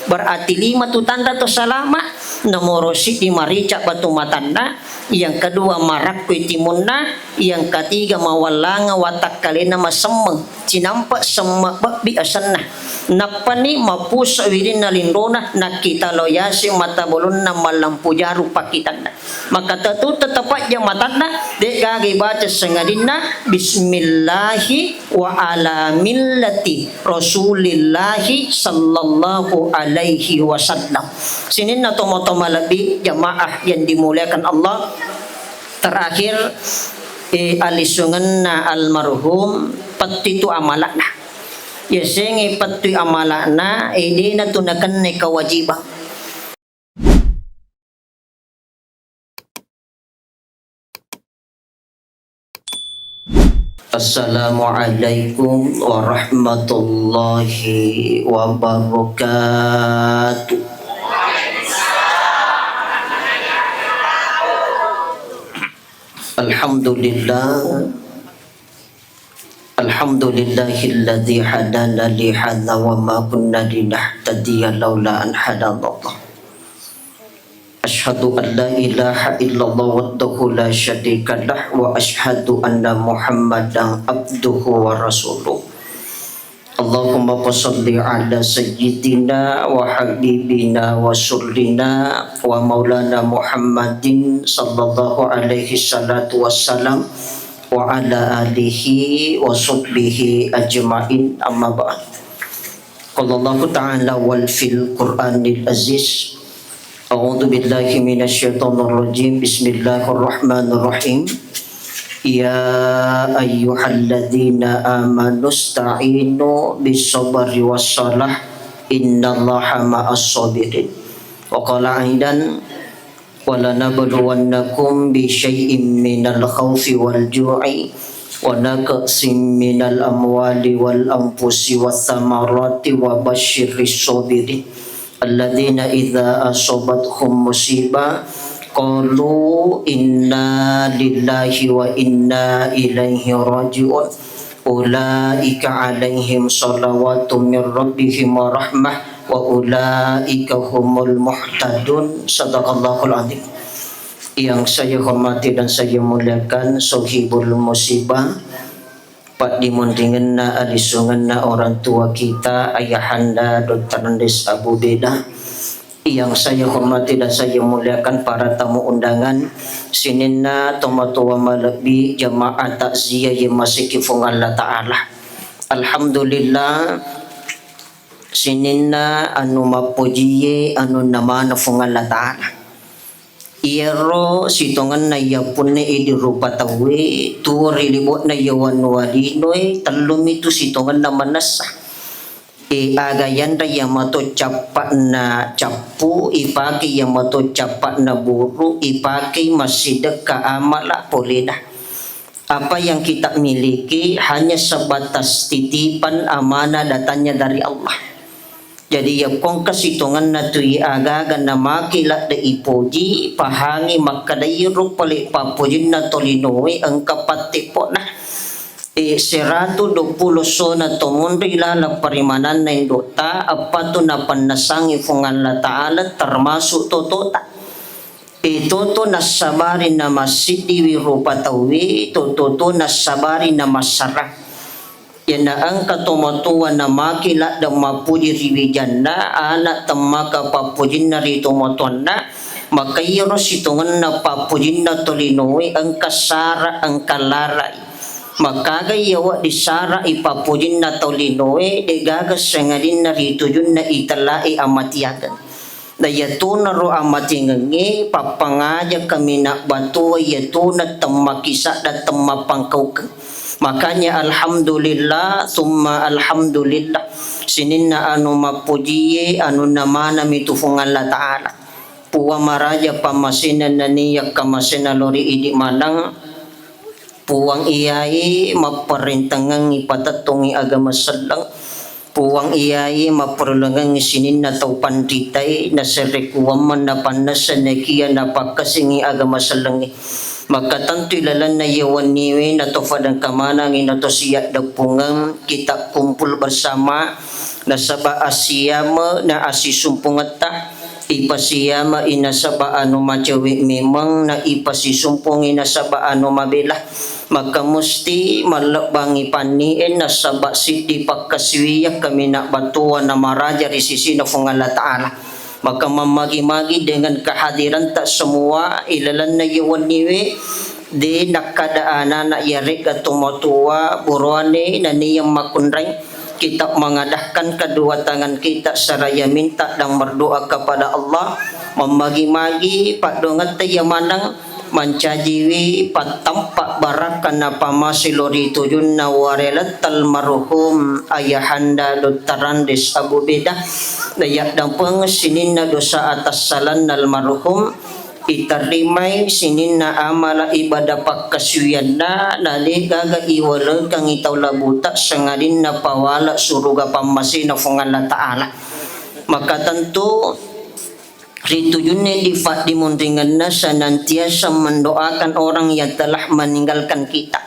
Berarti 5 tu tanda tu salama. Nomor si di marica batu matanda. Yang kedua marak timunna. Yang ketiga mawalanga watak kalena masemeng. Cinampak semak babi asanna. Napani mapus wirin nalindona nakita loyasi mata bolon na malampu jaru pakitanda. Maka tetap aja matanda dek gagi baca sengadina bismillahi wa ala millati rasulillahi sallallahu alaihi wasallam. Sini na tomo-tomo lebih jamaah yang dimuliakan Allah. Terakhir alisungan na almarhum petitu amalakna. Ya sengi petitu amalakna ini na tunakan ne kewajiban. Assalamualaikum warahmatullahi wabarakatuh. Alhamdulillah. Alhamdulillahilladzi hadana li hadza wa ma kunna linahtadiya laula an hadanallah. Asyhadu an la ilaha illallah wahdahu la syarika lah wa asyhadu anna Muhammadan abduhu wa rasuluh. Allahumma shalli ala sayyidina wa habibina wa surlina wa maulana Muhammadin sallallahu alaihi salatu wassalam wa ala alihi wa sahbihi ajma'in, amma ba'd. Qala Allah ta'ala wal fil Qur'anil aziz. A'udzu billahi minasyaitonir rajim. Bismillahirrahmanirrahim. Ya ayyuhalladzina amanu ista'inu bis-sabri was-salah innallaha ma'as sabirin. Wa qala aidan wala nabluwannakum bi syai'in minal khaufi wal ju'i wa naqsin minal amwali wal anfusi wath thamarati wa basyirris sabirin alladzina idza asabathum musibah qalu inna lillahi wa inna ilaihi raji'un ulaika alaihim salawatun min rabbihim wa rahmah wa ulaika humul muhtadun. Sadaqallahul azim. Yang saya hormati dan saya muliakan sahibul musibah Pak dimundingenna alisungenna orang tua kita ayahanda Dr. Andes Abu Beda. Yang saya hormati dan saya muliakan para tamu undangan sinina tomatua malabi jamaah takziah yang masih kifung Allah Ta'ala. Alhamdulillah sinina anu mapujiye anu nama nafung Allah Ta'ala. Iyaro sitongan na yapune idi rupa tawe tuwari libot na yawan walinoy talum itu sitongan na manasa. Agayan na yamato capak na capu ipaki yamato capak na buru ipaki masidak kaamala polina. Apa yang kita miliki hanya sebatas titipan amanah datanya dari Allah. Jadi ya kong kasitungan na tuy agagan na makila da ipoji pahangi makadayro pali papojin na tolinoy ang kapatipo na 120 so na tumundi lala parimanan na indota apato na panasangi fungan la ta'ala termasuk totota toto nasabari na masidi wirupatawi toto nasabari na masarap. Yan na ang katumatuan na makila da mapuji riwijan na anak temaka papujin na rito motuan na makayro situngan na papujin na tolinoy ang kasara ang kalaray makagayawa di sara ipapujin na tolinoy de gagas sengadin na rito yun na italai amatiagan na yato na ro amatingangi papangaja kami na batuwa yato na temakisa da temapangkaukan. Makanya alhamdulillah summa alhamdulillah sininna anu mapujiye anu namana mitufung Allah Ta'ala puwa maraja pamasinan naniyak kamasina lori idi manang puwang iyai maparintangang ipatatungi agama sedang puwang iyai maperlengang sininna tau panditay na serekuwaman na panasan na kiya na pakasingi agama selengi. Maka tentu ilalan na yawan niwe na tofadang kamanang ina to siya dagpungang kita kumpul bersama nasaba asiyama na asisumpungata ipasiyama inasaba anu macawi memang na ipasisumpung inasaba anu mabela maka musti malabangi paniin nasaba sidi pagkaswiya kami na batuan na maraja di sisi na Allah Ta'ala maka mamagi-magi dengan kehadiran tak semua ilalan na yawan niwi di nakadaanan na yarik at tumatua buruane na niyang makunray kita mengadahkan kedua tangan kita seraya minta dan berdoa kepada Allah mamagi-magi padongat tayamanang mancajiwi patampak barakan apa masilori tujunna warelat almarhum ayahanda Duttarandis Abu Beda dayak dan pengesinin dosa atas salan almarhum itarimai sininna amala ibadah pakkasuyanda nali gaga iwala kang itaw labuta sangadin na pawala suruga pamasi na Allah Ta'ala maka tentu rito yun di mundingan na senantiasa mendoakan orang yang telah meninggalkan kita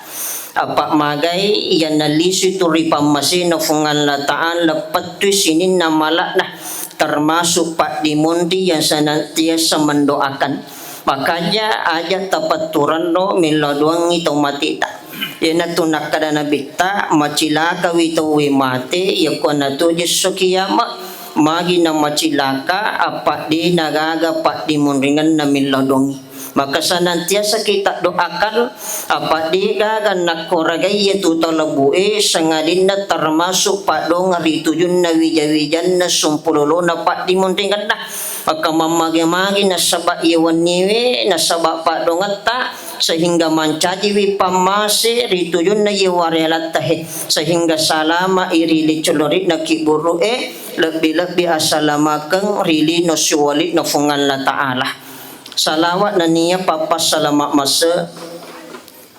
apa magay yan nalisi turi pamasi na Allah Ta'ala patuy sinin na malak na termasuk Pak Dimundi yang senantiasa mendoakan makanya ayat tapaturan no miladuang ito matita yan na tunak kada na bita macilaka wito mati yakon na to Yesu kiyama magi na macilaka apa di nagaga Pak Dimundingan na miladuang maka senantiasa kita doakan apa di gagan nakoragay itu talabue sangadin na termasuk Pak dong ritujun na wijawijan na sumpululo na Pak Dimundingan na maka mamagi-magi na sabak iwan niwi na sabak Pak dong ta sehingga mancajiwi pamase ritujun na iwarelat tahe sehingga salama irili colorit na kiburu lebih-lebih asalamakang rili no suwali no Allah Ta'ala salawat na niya papas salamat masa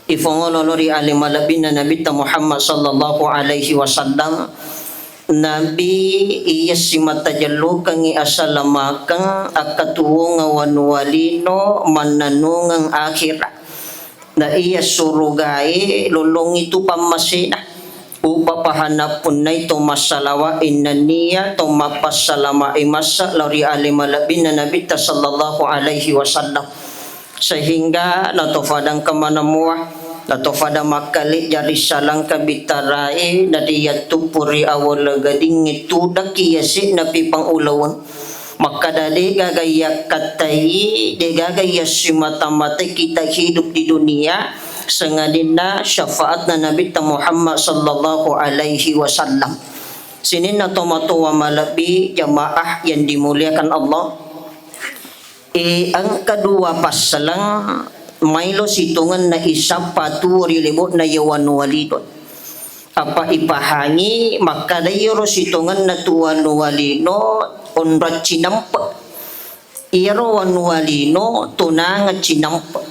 ifongololori alimalabi na Nabi Muhammad sallallahu alaihi wasallam Nabi iya si matajallo kang iasalamakang akatuwo nga wanwalino mananungang akhirat na iya surugay lulong ito pamasina upa pahanap pun na ito masalawa inna niya ito mapasalama imasa lari alimalabi na Nabi sallallahu alaihi wasallam sehingga natofadang kamanamuah natofada makali jari salang kabitarai na diya tupuri awal gading ito dakiyasi na pipang ulawan maka dali gagaya katayi di gagaya simata-mata kita hidup di dunia sengadin na syafaat na Nabi Muhammad sallallahu alaihi wasallam sinin na tomatuwa malabi jamaah yang dimuliakan Allah ang kedua pasalang maylo situngan na isang paturi libot na yawan walidon apa ipahangi maka dayro situngan na tuwan walino onrat cinampa iro wan walino tunangat cinampa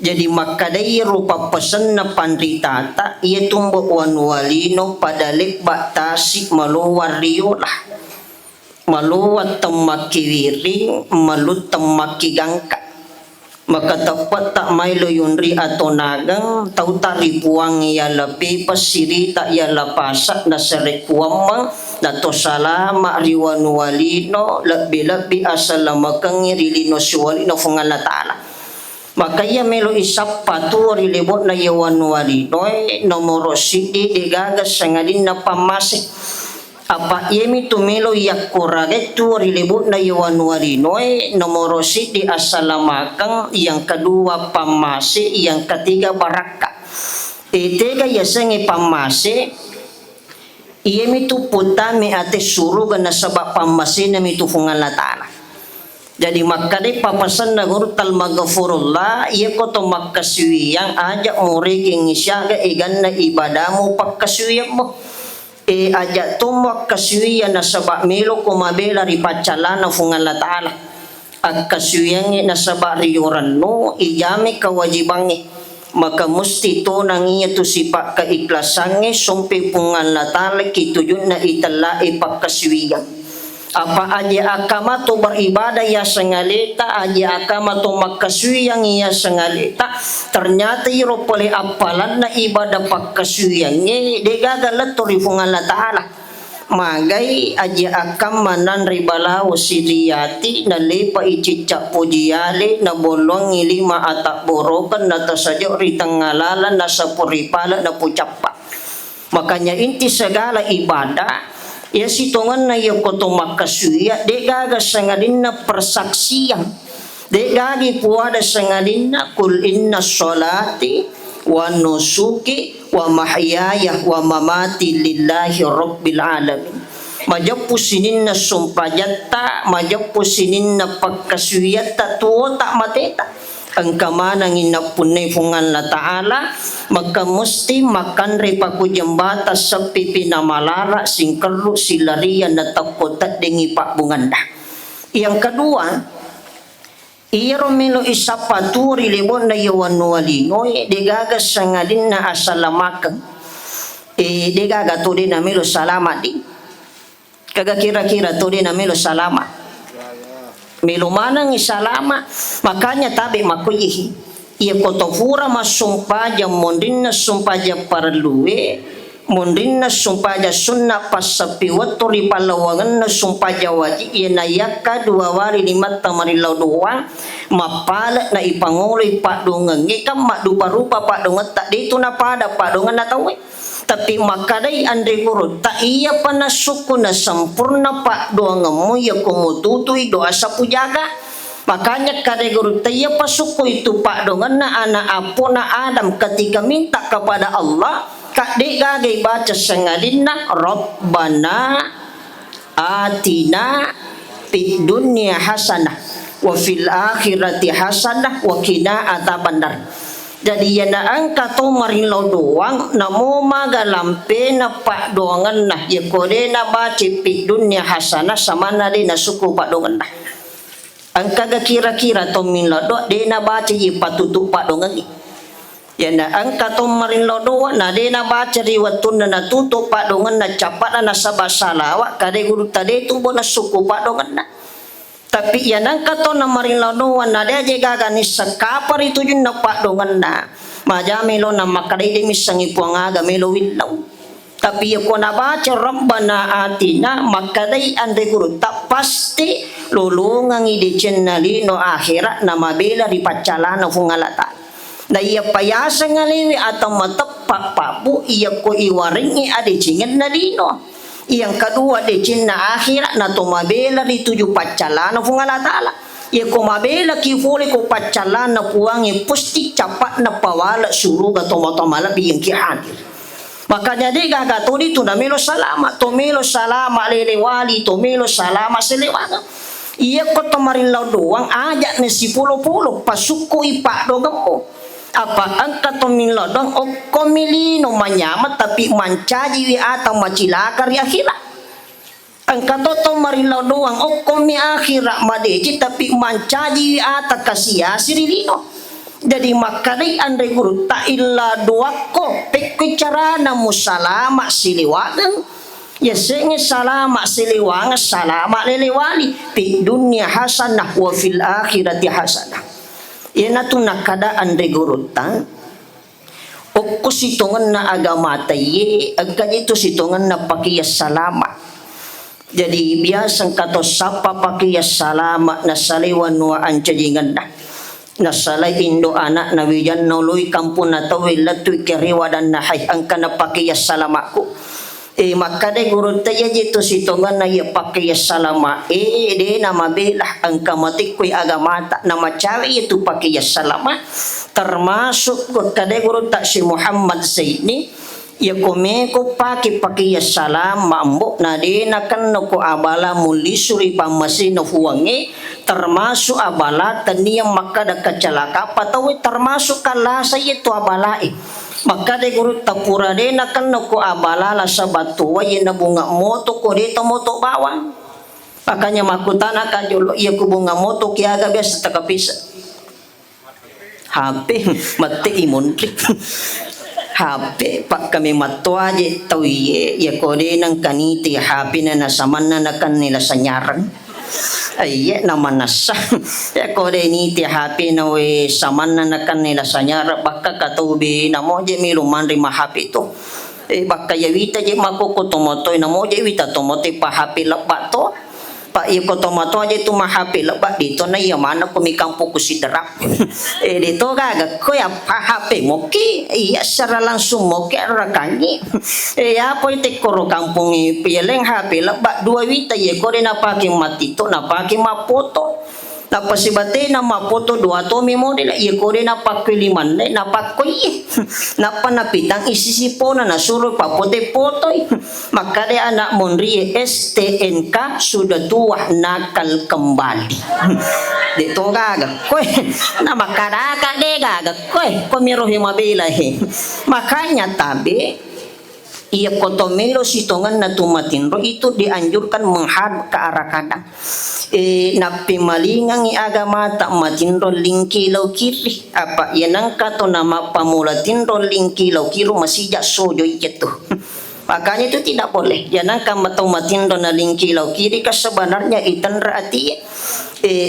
jadi makadai rupa pesan na pandritata ia tumbuh wan walino padalik batasi maluwar riolah maluwat temakiwiring malut temakigangka maka dapat tak may loyunri atau nagang tau taripuang ia lepi pasirita ia lapasa na serekuamang na to salama riwan walino lebih-lebih asalamakang rilino suwalino Allah Ta'ala maka ia melo isap patu rilibot na yawan walino nomoro sidi digagas sangadin na pamasik apa yemi tumelo yakurage tu rilibut na yawan walinoy nomoro si di asalamakang yang kedua pamase yang ketiga baraka itega yasangi pamase yemi tu putami ate suruga na sabab pamase na mitu Allah Ta'ala jadi makade papasan na gurtal magafurullah iya ko to makaswiyang aja origing isyaga igan na ibadamu pagkaswiyang mo ajak tumak kaswiyan na sabak milo kumabela ripacalana fung Allah Ta'ala at kaswiyan na sabak riyuran no iyami kawajibangi maka musti to nang iya to sipak kaiklasangi sumpi fung Allah Ta'ala kituyun na itala ipagkaswiyan apa aja akama to beribadah ya sengalita aja akama to makaswiyang iya sengalita ternyata iro pole apalan na ibadah pakaswiyang degaga leto rifung Allah Ta'ala magai aja akam manan ribalau siriyati na lepa icicak pujiale na bolong ilima atak borokan na tasadyo ritangalalan na sapuripala na pucapa. Makanya inti segala ibadah ya sitongan na ya koto makasuya de gaga sangadin na persaksian de gagi puada sangadin na kul inna sholati wa nusuki wa mahyaya wa mamati lillahi rabbil alamin. Majapusinin na sumpajata, majapusinin na pagkasuyata tuo tak mateta. Ang kamanang inapunay fungan la ta'ala, magkamusti makan ripaku jembata sa pipinamalara singkaru silarian na tapotat dengi pakbunganda. Yang kedua, iyaro milo isapaturi libon na yawan nualinoy digagas sangalin na asalamakan digaga to din na milo salamat din kaga kira-kira to din na milo salamat milo manang isalama makanya tabi makuyihi iya kotofura masumpaja mondin na sumpaja paraluwe mondin na sumpaja sunna pasapi waturi palawangan na sumpaja waji iya nayaka dua wari lima tamarilaw doang mapala na ipanguloy pak dungan ngikam makdupa-rupa pak dungan tak dito na pada pak dungan na tawi tapi makaday andre guru tak iya pa na suku na sampurna pak dungan mo iya kumututoy doa sa pujaga. Makanya kade guru taya pasuko itu pak dungan na anak apo na Adam ketika minta kepada Allah kak dek gagay baca sangadina Rabbana atina fid dunya hasanah wa fil akhirati hasanah wa qina adzabannar. Jadi yana angka to marilaw doang namo magalampe na pak doangan nah ya kode na baca fid dunya hasanah sama na di na suku pak doangan nah. Angka kira-kira to minlado de na baca yi patutu pak doangan ni. Yana angka to marilaw doa na de na baca riwatun na tutup pak doangan na capat na sabasalawa kade guru tade tu bona suku pak doangan na. Tapi yan ang kato na marilanuan na de gaga ni sakapar itu yun na pak dongan na majamilo na makaday de misang ipuangaga melo wilaw. Tapi ako na baca Rabbana atina makaday ande guru tak pasti lulungang idicen na lino akhirat na mabela di pacalana fungalata. Na iya payasa ngaliwi atau matepak papu iya ko iwaringi adicingen na lino. Yang kedua di cinna akhirat na tumabela di tujuh pacalana fungalata ala. Ya kumabela kifuli ko pacalana puangi pusti capat na pawala suruga tomatomala biyang kihadir. Makanya di gagatuli tu na melo salama, to melo salama lelewali, to melo salama selewana. Iya ko tomarin law doang ajak ni si pulo-pulo pasuko ipak dogam mo. Apa ang katomin lodong o komilino manyamat tapi mancaji wi atau macilakar ya akhirat. Ang katoto marilaw doang o komi akhirat madeji tapi mancaji wi atau kasiasi rilino. Jadi makadai andre guru ta illa doako pekku carana musalama siliwagan. Ya sengi salama siliwangan salama lelewali fi dunya hasanah wa fil akhirati hasanah. Yan na itong nakadaan de gurutan o kusitungan na agama tayo agad ito situngan na pakiyas salamat. Jadi biasang katos sapa pakiyas salamat na saliwan wa anjadingan na nasalay indo anak na wiyan noloy kampun na tawil latoy kiriwadan na hay ang kanapakiyas salamat ko. Makade guru tayo dito situngan na ipakiyas salama de na mabilah ang kamatik ko'y agamata na macawi itu pakiyas salama termasuk kade guru tak si Muhammad Sayyidni ya kumeko pakiyas salam mambo na de na kan ko abala muli suri pamasino huwangi termasuk abala taniyang makada kacalaka patawi termasuk kalasa itu abalai. Maka de guru tapura de na kan ko abalala sa batuwa yin na bunga moto ko dito moto bawang. Makanya makutana ka jolo iya ko bunga moto kiaga biasa takapisa. HP mati imuntlik. HP pak kami matwa je tawiye ya ko de nang kaniti HP na nasaman na kan nila sa nyaran. Ay naman nasa ya ko de ni ti happy na we saman na nakan nila sa nyara baka katubi na mo je miluman ri mahapi to Baka yawita je makuko tomotoy na mo je wita tomotoy pa happy lebat to. Pak iko tomato aja itu mah HP lebat dito na iya mana kumikampu kusiderap. Dito gaga ko ya pa HP moki iya secara langsung moki rakangi. Apa itu koro kampung pileng HP lebat 2 wita ye ko na paki matito na paki mapoto. Na pasibate na mapoto 2 to mi model ye ko na pakiliman na pakoy. Na panapitang isisipo na nasuruh papote potoy. Maka de anak monri STNK sudah tua nakal kembali. Dito gaga koy na makaraka de gaga koy komirohi mabila he. Makanya tabi ia kotomelo sitongan na tumatinro itu dianjurkan menghadap ke arah kanan. Napi malingang i agama tak matinro lingkilaw kiri. Apa yanang kato nama pamulatinro lingkilaw kiri masih jak sojo itu. Makanya itu tidak boleh. Jangan kamu tahu matindo na lingkilaw kiri ka sebenarnya itanra ati.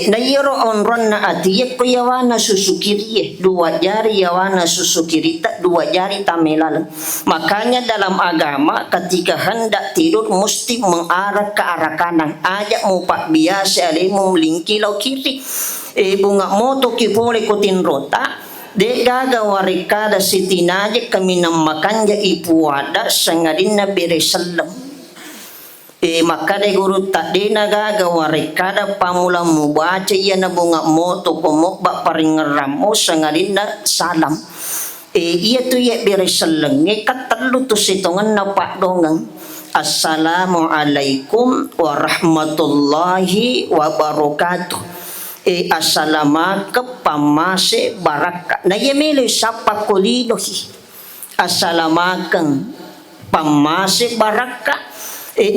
Na yero onron na ati ko yawana susukiri 2 jari yawana susukiri tak 2 jari tamelal. Makanya dalam agama ketika hendak tidur mesti mengarah ke arah kanan. Ajak mo pak biasa ale mo lingkilaw kiri. Bunga moto ki boleh kutin rota. De gaga warikada sitinaje kami namakanja ipuada sangadin na beresalam. Maka de guru tak de gaga warikada pamula mubaca iya na bunga moto komok bak paringeramo sangadin na salam. Iya tu ye beresalam ngekat terlu tu sitongan na pak dongang. Assalamualaikum warahmatullahi wabarakatuh. Assalamualaikum pamase baraka na yemele sapa kolinohi assalamualaikum pamase baraka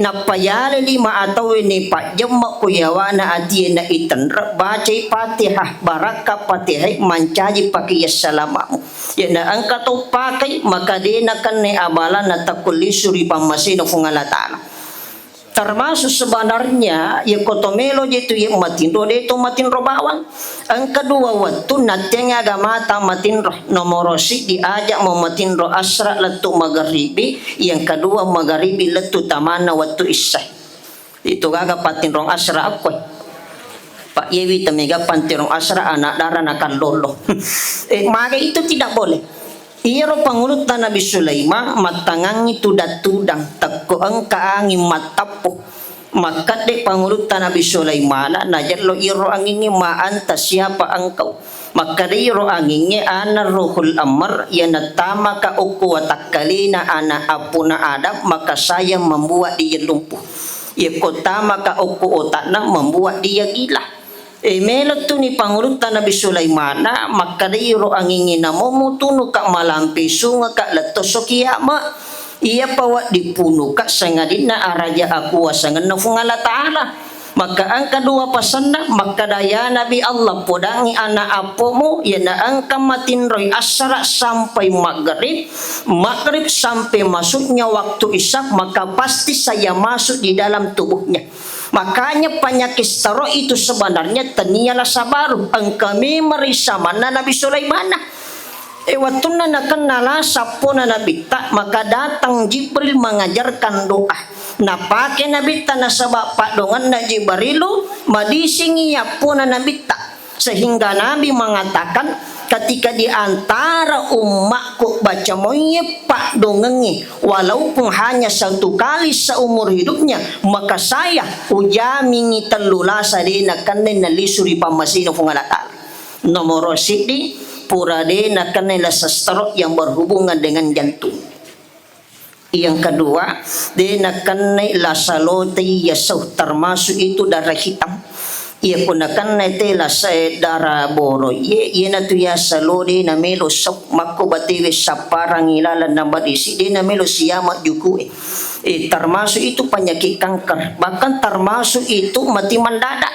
napayale 5 atau ini pak jemma kuyawana adi na itanra baca Fatihah baraka Fatihah mancaji pakai assalamu ya na angka to pakai maka dina kan ne abala na takulisuri pamase no fungalatana. Termasuk sebenarnya ya kotomelo itu ya matinro de to matinro bawang. Ang kedua waktu nateng agama ta matinro nomor si diajak mau matinro asra letu magharibi, yang kedua magharibi letu tamana waktu isya. Itu gaga patinro asra aku. Pak Yewi temiga patinro asra anak darah akan lolo. Maka itu tidak boleh. Iro pangulut na Nabi Sulaiman matangangi tudang takko ang kaangi matapo maka de pangulut na Nabi Sulaiman najar lo iro angingi maanta siapa engkau maka de iro angingi ana ruhul amr ya natama ka uku watakalina ana apuna adab maka saya membuat dia lumpuh ya kotama ka uku otakna membuat dia gila. Melot tu ni pangurutan Nabi Sulaiman maka diro angingin na mumutuno ka malampi sunga ka letos kiyama iya pawa dipuno ka sangadin na araja aku wasangan na fungala ta'ala maka ang kedua pasan na maka daya Nabi Allah podangi anak apomo ya na ang kamatinroy asara sampai maghrib sampai masuknya waktu isyak maka pasti saya masuk di dalam tubuhnya. Makanya penyakit staro itu sebenarnya tenialah sabaru ang kami merisa mana Nabi Sulaiman. Waktu na kenala sapona Nabi tak maka datang Jibril mengajarkan doa. Na pakai Nabi tak na sabab pak dongan na Jibrilu madisingi yapona Nabi tak sehingga Nabi mengatakan ketika di antara umatku baca moye pak dongengi walaupun hanya 1 kali seumur hidupnya maka saya ujamingi telula sadena kanena lisuri pamasino fungalata nomor sidi puradena kanela sastra yang berhubungan dengan jantung. Yang kedua dena kanela salote yasau termasuk itu darah hitam. Ia gunakan netela sa dara boro ye na tu ya salode na melo sok mako batiwe sa parang ilalan na badisi di na melo siyama juku termasuk itu penyakit kanker bahkan termasuk itu mati mendadak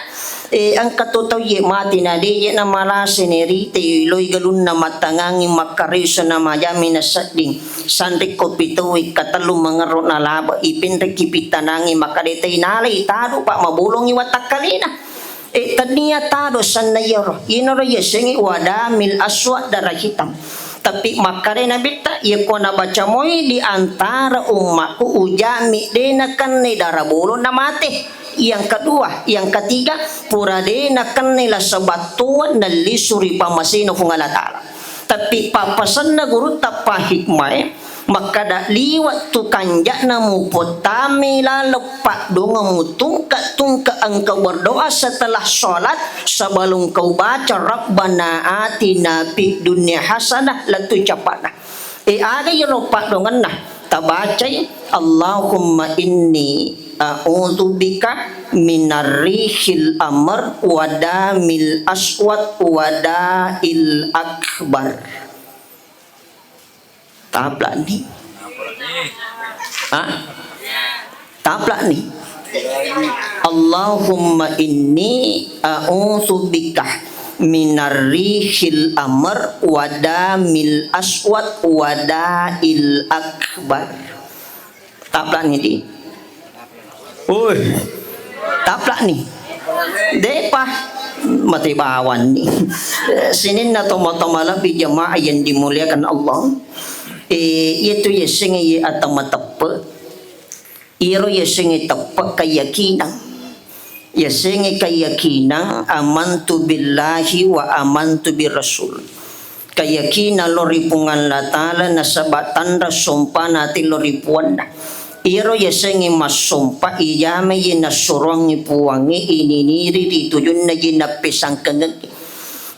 ang katotaw ye mati na di ye na malase ni rite iloy galun na matangangi makariso na mayami na sading sandik ko pituwi katalo mga ro na laba ipinre kipitanangi makadetay nalay tado pa mabulong iwatak kalina. Tania tado san na yero inoro yesengi wadamil aswa darah hitam Tapi makare na bita ia ko na baca moy di antara umatku ujami dena kan ni darabulo na mati. Yang kedua, yang ketiga, pura dena kan nila sabatuan na lisuri pamasino kung alatala. Tapi papasan na guru tapa hikmah maka dah liwat tu kanjak namu potami lalepak donga tungka engkau berdoa setelah solat sebelum kau baca Rabbana atina fid dunya hasanah latu capana ada yang lepak dongan nah tabacai Allahumma inni a'udzubika minar rihil amr wadamil aswad wadail akbar. Tabla ni. Tabla ni. Allahumma inni a'udzubika minar rihil amr wadamil aswad wadail akbar. Tabla ni di. Oi. Tabla ni. Depa mati bawan ni. Sinin na tomo-tomo lebih jemaah yang dimuliakan Allah. Itu ya singi atau matapa iro ya singi tapa keyakinan ya singi keyakinan amantu billahi wa amantu birrasul keyakinan loripungan latala nasabatan rasumpah nati loripuan iro ya singi masumpa iyame yinasurong ipuwangi ininiri ditujun na yinapisang kanag.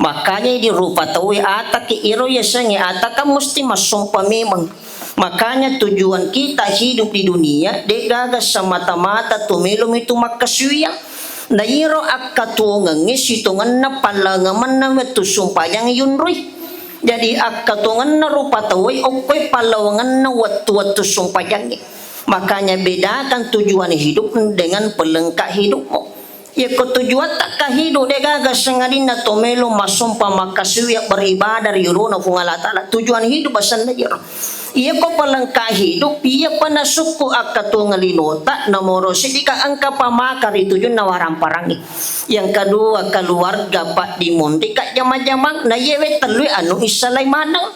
Makanya di rupa tahu atak iro ya sangi atak mesti masumpa memang. Makanya tujuan kita hidup di dunia degagas semata-mata tumilum itu makasuya. Na iro akatungan ngisitungan na palangaman na wetu sumpah yang yunroy. Jadi akatungan na rupa tahu okoy palawangan na watu sumpah yang. Makanya bedakan tujuan hidup dengan pelengkap hidupmu. Ya ketujuan tak kahidu degaga sengadin na tomelo masumpa makasuya beribadah yuruna kung Allah Ta'ala tujuan hidup asan na jero iya ko palangka hidup iya panasuku akatunga linota namoro sidika angka pamakar itu yun nawarang parangi yang kedua keluarga pak dimundi kak jamang-jamang na yewe telui anu isalay manang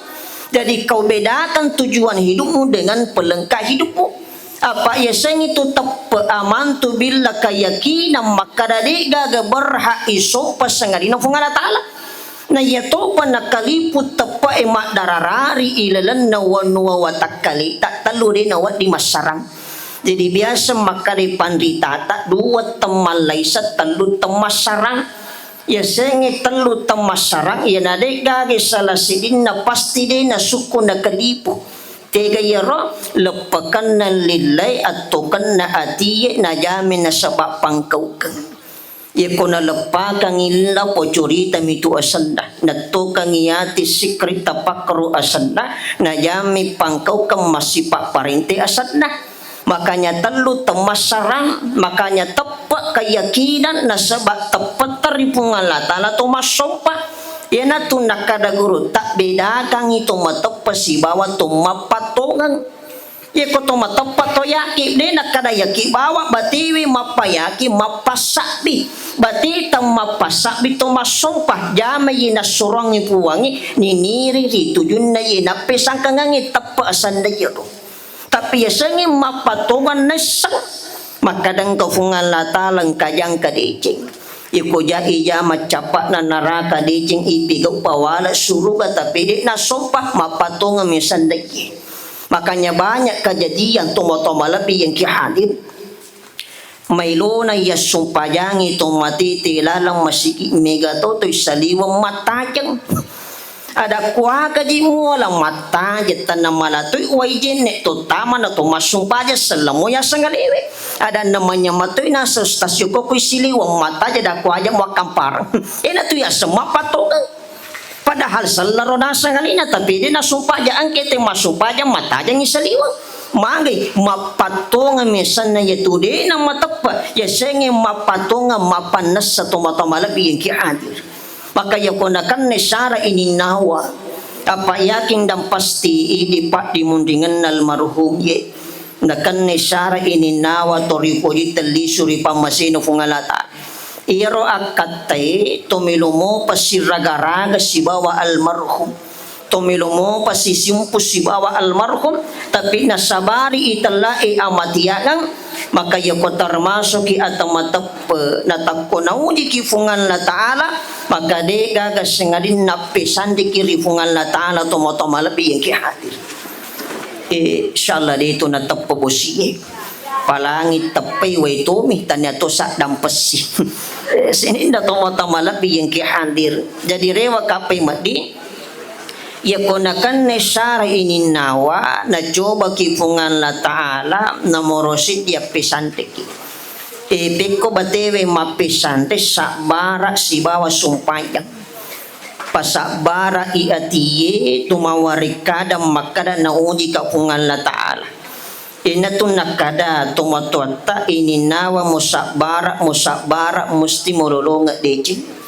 jadi kau bedakan tujuan hidupmu dengan pelengkap hidupmu. Apa ya sang itu tepa amantu billah keyakinan maka dari gaga berhak iso pasangadina kung Allah Ta'ala na yato pa nakaliput tepa emak dararari ilalan na wanuwa watakali tak telu din na wat di masarang jadi biasa maka di panditata dua temalay sa telu temasarang ya sengi telu temasarang ya na de gaga salah sidin na pasti din na suku na kalipo tega yaro lepakan na lilay at tokan na atiye na jamin na sabak pangkaukan. Ia ko na lepakang illa po curita mitu asanda. Na tokang iyati sikrita pakro asanda. Na jami pangkaukan masipak parinte asanda. Makanya telu temasarang. Makanya tepak keyakinan na sabak tepat taripungan latala to masompa. Yana tu nakada guru tak beda kang itu matop si bawa tu mapatongan ya ko to matop to yaki de nakada yaki bawa batiwi mapayaki mapasabi bati tam mapasabi to masumpah jama yina surang ipuwangi niniri ritujun na yina pesang kangangi tapa asanda yero tapi ya sangi mapatongan nasang makadang kafungan latalang kajang kadecing iko ija macapak na naraka dijing ipigaw pawala suruga tapi di nasumpah mapatong misan dagi. Makanya banyak kejadian tomo-tomo lebih yang kihadir. Maylo na yasumpah yang itu mati tilalang masiki mega to saliwang matajang. Ada kuah kaji mo lang mata jatan na malatoy wajin neto tama na tumasumpa dya salamo ya sangaliwe. Ada namanya matoy nasa stasyon ko kuy siliwang mata jada kuah dya wakampar. Ina to ya sama patogang. Padahal salaro na sangalina tapi di nasumpa dya angkete masumpa dya mata dya isaliwang. Mangay mapatonga misan na yato di na matapa. Yasengi mapatonga mapanas sa tumatamalabi yung kiadir. Maka yakunakan ni Sarah ininawa apa yaking dan pasti idipak dimundingan almarhum ye nakan ni Sarah ininawa toripo itali suri pamasino fungalata iro akatay tumilumo pasiragaraga si bawa almarhum tumilo mo pasisimpus si bawa almarhum tapi nasabari itala amatiyanang maka yako termasuk atau matap natakko nauji kifungan la ta'ala maka de gagas sengadin napisan di kirifungan la ta'ala tomo-tomo lebih yang hadir. Insyaallah dito natap pobosi palangit tapay way tumi tanya to sa dampesi sini na tomo-tomo lebih yang hadir. Jadi rewa kapay madi yakunakan nesara ini nawa na coba kifungan la ta'ala na morosit ya pesanteki beko batewe mapisante sabara si bawa sumpayang pasabara iatiye tumawarikada makada na uji kafungan la ta'ala inatun nakada tumatuata ini nawa musabara musti morolonga deci.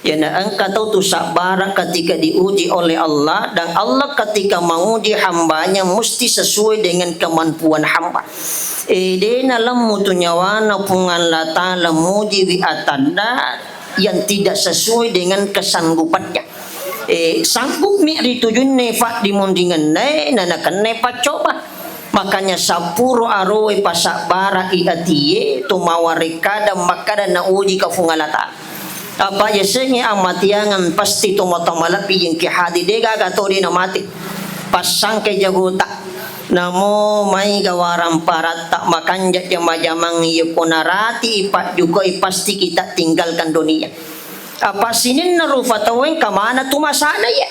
Ya na ang kataw tu sabara ketika diuji oleh Allah dan Allah ketika menguji hambanya mesti sesuai dengan kemampuan hamba. De nalam mutunyawana pungan la ta'ala muji wi atanda yang tidak sesuai dengan kesanggupannya. Sanggup mi ritujun nefa dimundingan na nakan nefa coba. Makanya sapuro aroe pasabara iatiye tumawarikada makada na uji kafungan la ta'ala. Apa yasenya amatiangan pasti tumotomalapi yang kihadi dega gato di namati pasang ke jaguta namo mai gawaram parata makanja jamang yukonarati ipat juga pasti kita tinggalkan dunia apa sinin narufatawen kamana tumasana ya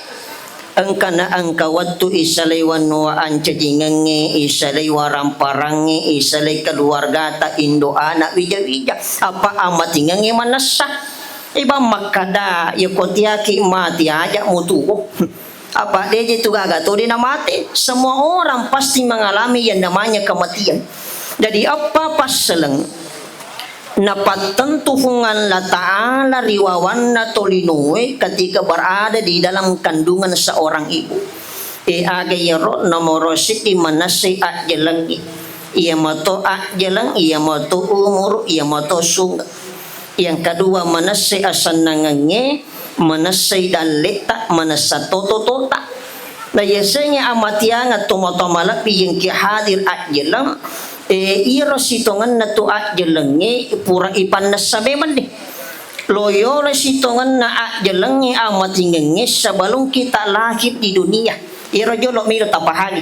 angkana angka waktu isalay wanwa anjajingange isalay waram parange isalay keluarga ta indo anak wija apa amatingange manasa iba makada ya kotiaki mati aja mutu apa dia itu gagato dia mati semua orang pasti mengalami yang namanya kematian jadi apa paseleng napat tentu fungan la ta'ala riwawanna tolinue ketika berada di dalam kandungan seorang ibu age yaro nomorositi manasi ajelangi ia moto ajelang ia moto umur ia moto sunga. Yang kedua manasai asan nangange manasai dan letak manasa toto-tota na yesenya amatianga tomotomalapi yang kihadir ajelang iro sitongan na to ajelange pura ipan nasabeman deh loyola sitongan na ajelange amatingenge sabalong kita lahir di dunia iro jolo miro tapahagi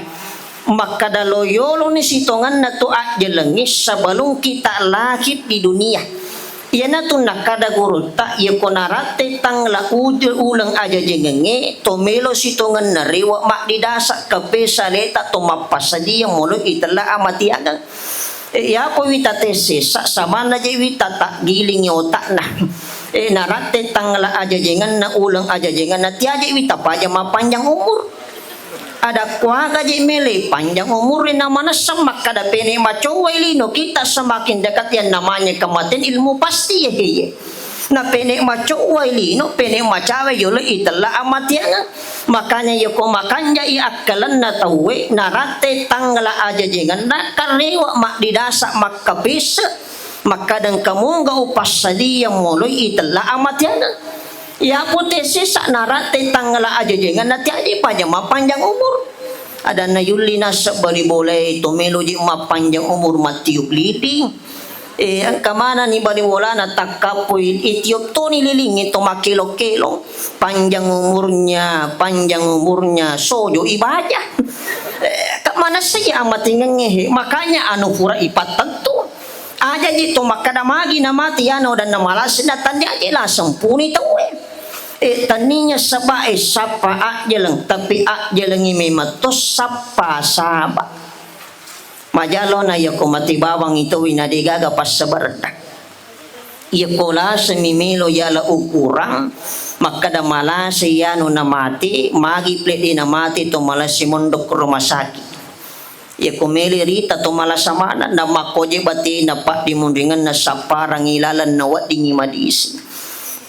maka da loyolo ni sitongan na to ajelange sabalong kita lahir di dunia. Yana tu nakada guru tak ya konarate tang la ujul ulang aja jengenge tomelo sitongan nariwa mak didasak kape saleta to mapasadi yang mulu itala amati aga ya ko wita tese sama na je wita tak giling otak nah narate tang la aja jengan na ulang aja jengan na tiaje wita paja mapanjang umur ada kuaga je mele panjang umur namanya semak kada pene macowa ilino kita semakin dekat yang namanya kematian ilmu pasti ya ye na pene macowa ilino pene macawe yole itala amatian makanya yoko makanya i akalan na tawe narate tangla aja jangan na karewa mak didasa mak kabisa makadang kamu enggak upas sadi yang mulai itala amatian ya potensi sak narate tangla aja jangan nanti aja pajama panjang umur ada na yuli nasa bali boleh tumelo di mapanjang umur matiup lidi ang kamana ni bali wala na takapoy itiop to nililing ito makilo-kilo panjang umurnya sojo ibadah kamana saya amatingan ngehe makanya anu pura ipat tentu aja gitu makadamagi na mati ano dan namalas na tanda aja lah sempuni tawe taninya saba sapa ajelang tapi ajelang ini matos sapa saba majalo na yako matibawang ito winadigaga pas sabarda yakola semimilo yala ukurang makada malasi yano na mati magi pledi na mati to malasi mondok rumah sakit yako meli rita to malasamana na makoje bati na pak dimundingan na saparang ilalan na wat dingi madisi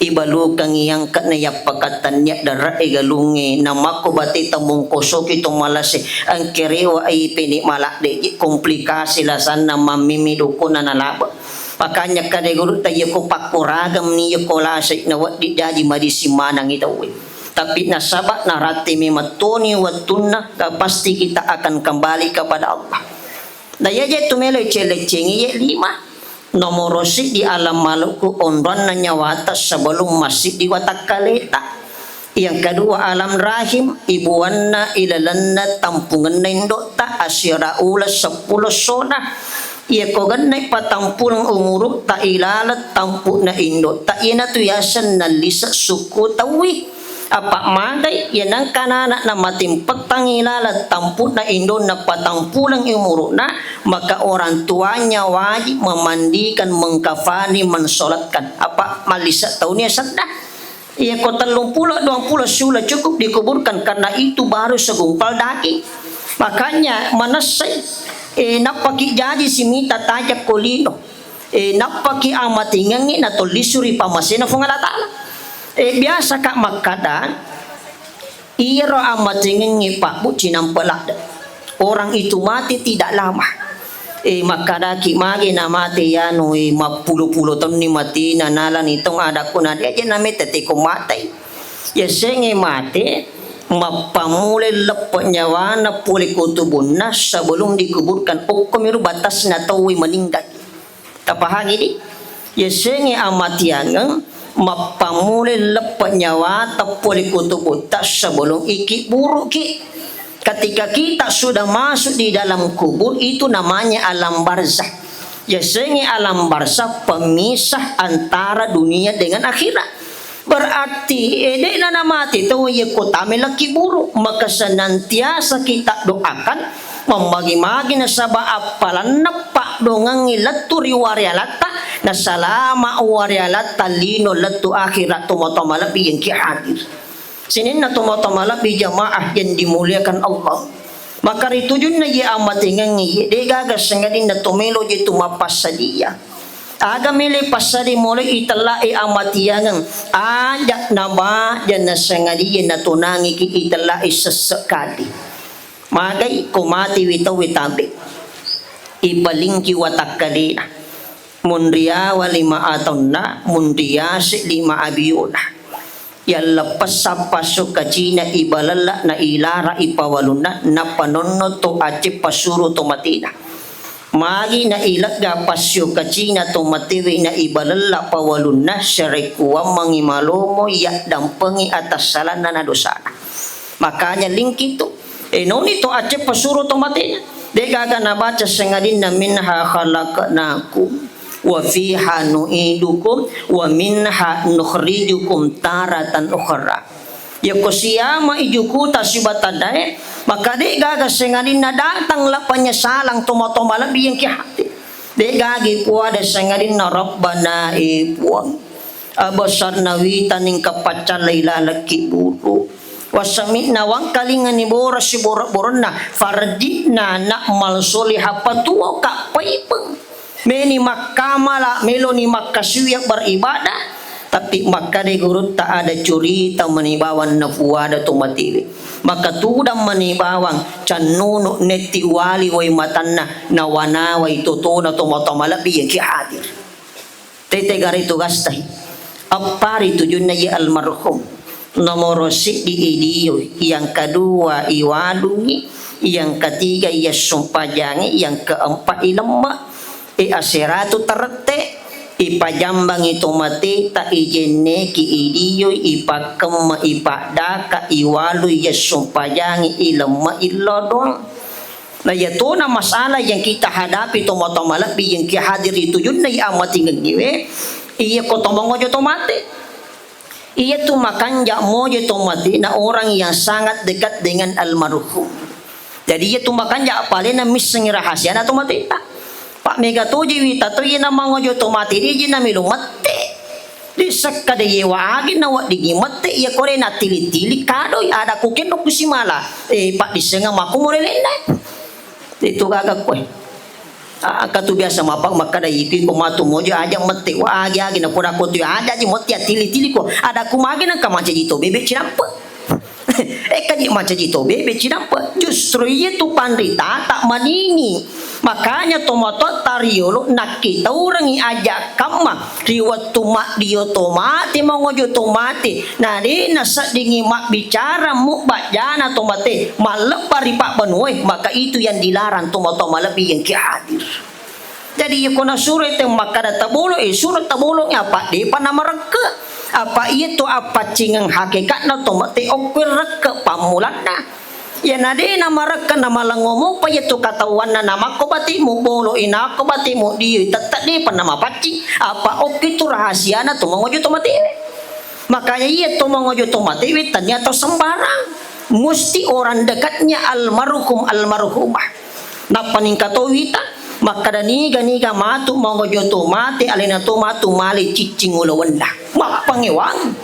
ibalu kang iyang kat na yapakatannya dara igalungi na makubati tamong kosok itong malasi ang kerewa ay pinimalak de komplikasi lasan na mamimido ko na nalaba makanya kadeguru tayo ko pakuragam niyo ko lasay na wat di jadi madisimanang itaw Tapi nasabak narati mimatoni watuna pasti kita akan kembali kepada Allah. Daya je tumelo celecengi ye 5. Nomor si di alam Maluku onron na nyawata sebelum masih di watak kaleta. Yang kedua alam rahim ibuanna ilalanna tampungan na indota asyara ula 10 sona. Ia kogan na patampulang umuruk ta ilalat tampu na indota. Ia na tuyasan na lisa suku tawi. Apa maday yan ang kanana na matimpatang ilalat tampu na indo na patampulang umuruk na maka orang tuanya wajib memandikan mengkafani mensolatkan apa malisa tahunnya sadda. Ia kota 20 sudah cukup dikuburkan karena itu baru segumpal daging. Makanya manasay napaki jadi simita tajak kolino napaki amatingangi na tolisuri pamasina fungalatala biasa kak makada iro amatingangi pak bu cinampelak orang itu mati tidak lama makada ki magi na mati yano mapuluh-puluh tahun ni mati na nalan itong ada ko na dia namit tete ko matay yasenge mati mapamulay lepat nyawa na puli kutubun na sebelum dikuburkan hukum itu batas na tawi meninggal tapahang ini yasenge amatiangang mapamulay lepat nyawa na puli kutubun tak sebelum iki buruk ki. Ketika kita sudah masuk di dalam kubur itu namanya alam barzah. Yasenge alam barzah pemisah antara dunia dengan akhirat. Berarti na mati itu ya kota melaki buruk maka senantiasa kita doakan membagi-bagi na saba apalan napak dongang ilatu riwarialata na salama warialata lino latu akhirat tumatamalabi yang kihadir. Sinin na tumatamalabi jamaah yang dimuliakan Allah. Maka itu jun na ya amatingan ngi de gagas sengadin na tumelo je tumapas sa dia. Aga mele pasari mole itala amatiyangan ajak naba jan na sengadi na tunangi ki itala sesekali magay kumati witaw witabi ipalingki watak kalina munria walima aton na munria si 5 abiyuna yang lepas sa pasok kacina ibalala na ilara ipawaluna na panono to aci pasuro to matina magi na ilagga pasyo kacina to matiwi na ibalala pawalun na syarikuwa mangimalomo ya dampengi atas salan na dosana. Makanya link itu no nito ace pasuro to matinya de gaga na baca sengadin na minha khalaqnakum wa fiha nu'idukum wa minha nukhrijukum taratan ukhra. Ya kusiyama ijuku tasibatadae maka de gaga sengadin na datang la penyesalang tomatomala biyang kihati de gagi puada sengadin na rabbana ipuang abasar nawita ning kapacal ilalaki buru wasami nawang kalingan ni boras si borak-borona fardina na mal solihah patuwa ka paipeng meni makamala meloni makasuyak beribadah tapi maka de gurut tak ada curita menibawan nafuada tu mati maka tudang menibawang canunu neti wali way matanna nawana way tutuna to matamalabi yang hadir tete gari tugastai apari tujuan ya almarhum nomor si di idio yang kedua iwadungi yang ketiga ia sumpajangi yang keempat ilemma aseratu terete ipajambang itu mati tak ijenne ki idiyo ipakema ipadaka iwalu ya sumpajangi ilma ilodong. Nah ya tu na masalah yang kita hadapi tomatomalabi yang kihadir itu jud na amati ngiwe iya ko tomongo jo tomate iya tu makanja mojo tomati na orang yang sangat dekat dengan almarhum. Jadi iya tu makanja apalena miseng rahasia na tomati tak Pak Mega tuji wita to yina mangojo to mati di jina milu mate di sakade yewa agi na wa digi mate ya kore na tili-tili kado ada kuken no kusimala Pak disenga maku morelenda itu gagak koy katu biasa mapak makada iki ko matu mojo aja mate wa agi na pura ko tu ada ji mate tili-tili ko ada kumagi na kamace jito bebe cirampa kadi mace jito bebe cirampa justru itu pandita tak manini Makanya tomato tariolo nakita orang iajak kama riwat tumak dia tomate mongojo tomate nadi nasa dingi mak bicara mu bajana tomate malep pari pak benuai maka itu yang dilarang tomato malebi yang kiadir. Jadi ya kuna surat yang makada tabolo surat tabolo apa di panama reke apa itu apa cingang hakikat na tomate okwer reke pamulan na. Ya nade nama rekan nama langomo pa itu katawan na nama ko bati mo bolo ina ko bati mo di tatat di pa nama paci apa oke itu rahasia na tumangojo tomatiwi makanya iya tumangojo tomatiwi ternyata sembarang mesti orang dekatnya almarhumah na paningkatowita maka daniga niga matu mangojo tomate alina tomatu mali cicing ulawanda mapangiwang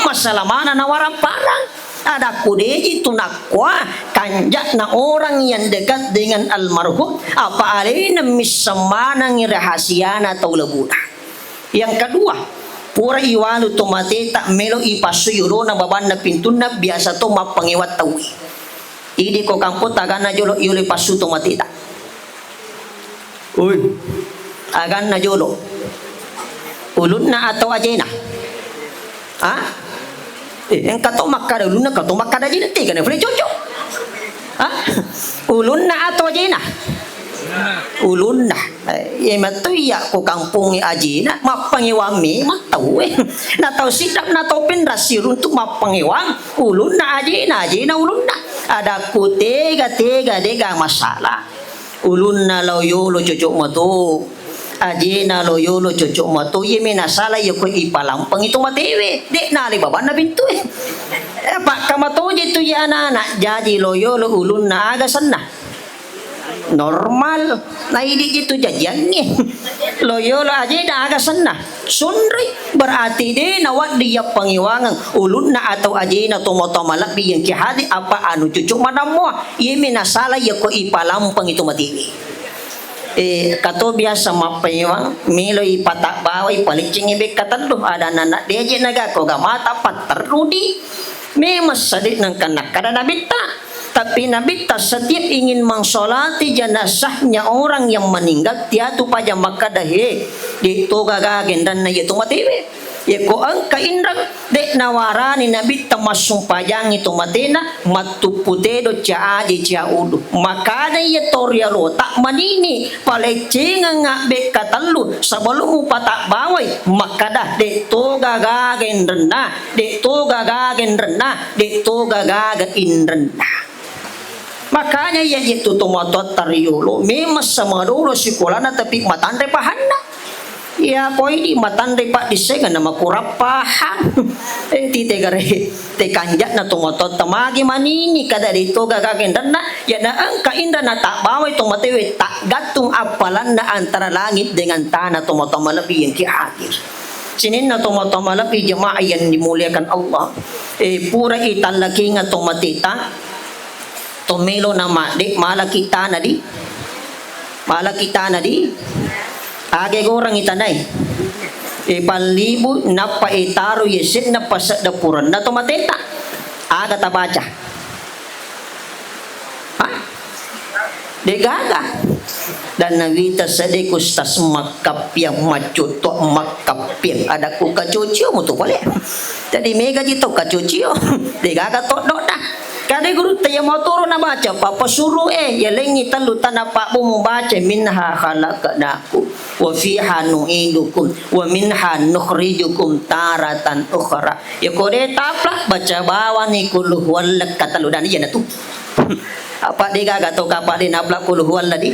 masalah mana na warang parang ada kudeji tunakwa kanjak na orang yang dekat dengan almarhum apa alina misamanang rahasia na atau lebuna. Yang kedua, pura iwalu tomate tak melo ipasuyuro na baban na pintun na biasa to mapangiwat tawi. Idi ko kampo tagan na jolo iuli pasu tomate tak. Uy, agan na jolo. Ulun na atau ajena. Ah? Yang kata makada ulun na kata makada jina tiga na boleh cocok. Ah, ulun na atau jina? Ulun na. Matu ya ko kampung ajina mapangiwami matau na tau sidap na tau penrasir untuk mapangiwang ulun na ajina ulun na. Ada ku tega dega masalah. Ulun na loyo lo cocok matu. Ajina loyo lo cocok matu ye menasala ye ko ipalampang itu matewe dek nali baba na bintu pak kamato itu ya anak jadi loyo lo ulun na aga sana normal na idi itu jajannya loyo lo ajina aga sana sunri berarti de nawat dia pangiwangan ulun na atau ajina tomoto malabi yang kihadi apa anu cocok madamo ye menasala ye ko ipalampang itu matewe kato biasa mapayang milo ipatak bawai palicing ibig katalo ada nanak deje naga ko gamata paterudi memas sadit ng kanak kada nabita tapi nabita setiap ingin mengsolati jenazahnya orang yang meninggal tiatu paja makadahe dito gagagen dan na itu matiwe ya ko ang kaindrag de nawarani nabita masumpayang itu matina matuputedo caaji ciaudu makana ya torialo tak manini palecinga nga be katalu sebelum patak bawai makada de to gagagen rendah de to gagagen rendah de to gagagen rendah. Makanya ya itu tomato tariolo memas sama dulu sekolah na tapi matandre pahana ya koi di matandre pak disengan nama kurapahan tite gare te kanjak na tomato tamagi manini kada dito gagagen na ya na angka inda na tak bawai tomato tak gatung apalan na antara langit dengan tanah tomato malabi yang kiakhir. Sinin na tomato malabi jemaah yang dimuliakan Allah pura itan lagi nga tomatita tomelo na madik malakita na di age gorang itanay ipalibu na paitaro yesit na pasadapuran na tomateta aga tabaca ha de gaga dan nagita sa de kustas makapyang macuto makapyang ada ku kacucio mo to pala jadi mega dito kacucio de gaga to do na kada guru tayo motoro na baca papasuro yalengi talu tanapa mo baca minha khalaqnakum wa fiha nu'idukum wa minha nukhrijukum taratan ukhra ya kode tapla baca bawa ni kullu huwallak katalu dan iya na tu apa de gaga to kapa de napla kullu huwalladi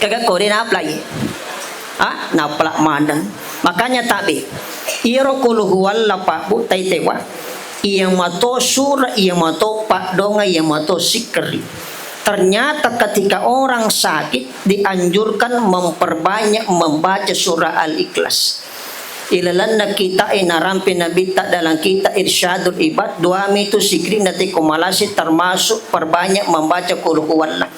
kaga kode napla ye napla mandan makanya tabi iro kullu huwalla pa bu taitewa ia mato surah, ia mato pakdonga, ia mato sikri. Ternyata ketika orang sakit dianjurkan memperbanyak membaca surah Al-Ikhlas. Ilalan kita narampi nabita dalam kita Irsyadul Ibad dua mitu sikri nati kumalasi termasuk perbanyak membaca qul huwallah.